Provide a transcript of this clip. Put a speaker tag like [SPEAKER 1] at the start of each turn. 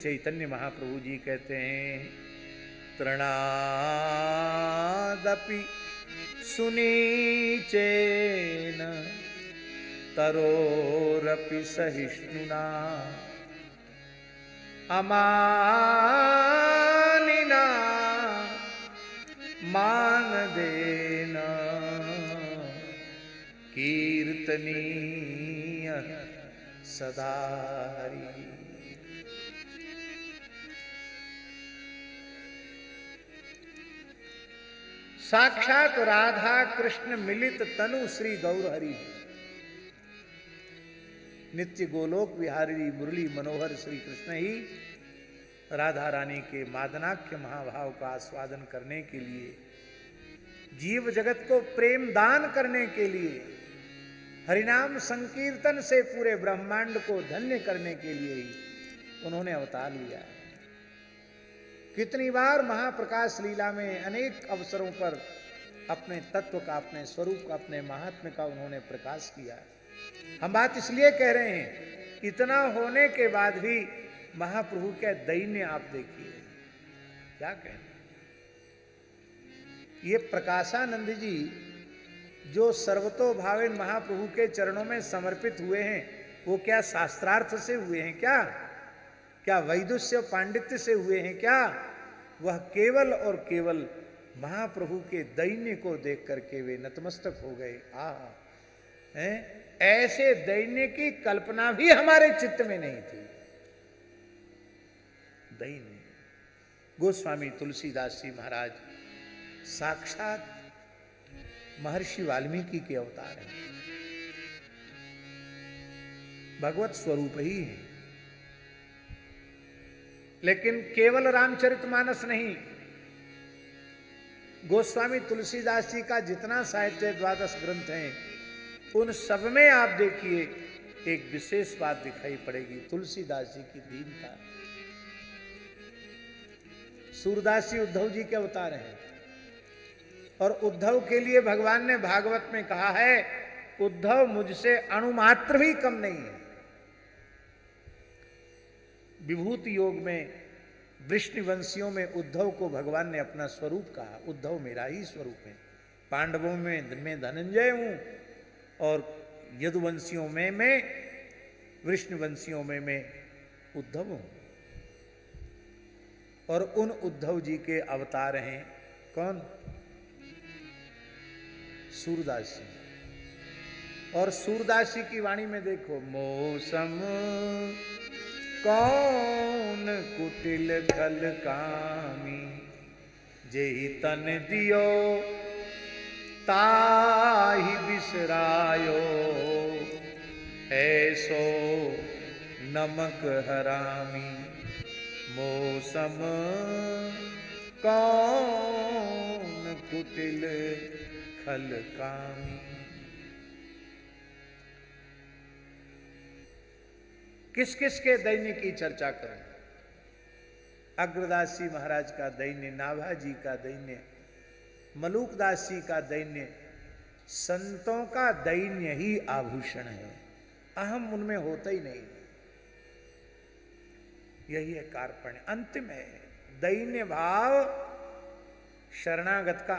[SPEAKER 1] चैतन्य महाप्रभु जी कहते हैं, तृणादपि सुनीचेन तरोरपि सहिष्णुना अमानिना मानदेन कीर्तनीय सदा हरि। साक्षात राधा कृष्ण मिलित तनु श्री गौर हरि, नित्य गोलोक विहारी मुरली मनोहर श्री कृष्ण ही राधा रानी के मादनाख्य महाभाव का आस्वादन करने के लिए, जीव जगत को प्रेम दान करने के लिए, हरिनाम संकीर्तन से पूरे ब्रह्मांड को धन्य करने के लिए ही उन्होंने अवतार लिया है। कितनी बार महाप्रकाश लीला में अनेक अवसरों पर अपने तत्व का, अपने स्वरूप का, अपने महात्म्य का उन्होंने प्रकाश किया। हम बात इसलिए कह रहे हैं, इतना होने के बाद भी महाप्रभु के दैन्य आप देखिए, क्या कहना। ये प्रकाशानंद जी जो सर्वतो भावेन महाप्रभु के चरणों में समर्पित हुए हैं, वो क्या शास्त्रार्थ से हुए हैं क्या? क्या वैदुष्य पांडित्य से हुए हैं क्या? वह केवल और केवल महाप्रभु के दैन्य को देख करके वे नतमस्तक हो गए। ऐसे दैन्य की कल्पना भी हमारे चित्त में नहीं थी। दैन्य गोस्वामी तुलसीदास जी महाराज साक्षात महर्षि वाल्मीकि के अवतार हैं, भगवत स्वरूप ही है। लेकिन केवल रामचरितमानस नहीं, गोस्वामी तुलसीदास जी का जितना साहित्य 12 ग्रंथ हैं, उन सब में आप देखिए एक विशेष बात दिखाई पड़ेगी, तुलसीदास जी की दीनता। सूरदास जी उद्धव जी के अवतार हैं, और उद्धव के लिए भगवान ने भागवत में कहा है, उद्धव मुझसे अणुमात्र भी कम नहीं है। विभूति योग में वृष्णिवंशियों में उद्धव को भगवान ने अपना स्वरूप कहा, उद्धव मेरा ही स्वरूप है। पांडवों में मैं धनंजय हूं, और यदुवंशियों में मैं, वृष्णिवंशियों में मैं उद्धव हूं। और उन उद्धव जी के अवतार हैं कौन? सूरदास जी। और सूरदास जी की वाणी में देखो, मौसम कौन कुटिल खल कामी, जेहि तन दियो ताहि बिसरायो, ऐसो नमक हरामी। मौसम कौन कुटिल खल कामी। किस किस के दैन्य की चर्चा करें? अग्रदास जी महाराज का दैन्य, नाभा जी का दैन्य, मलूकदास जी का दैन्य। संतों का दैन्य ही आभूषण है, अहम उनमें होता ही नहीं। यही है कार्पण्य, अंतिम है दैन्य भाव, शरणागत का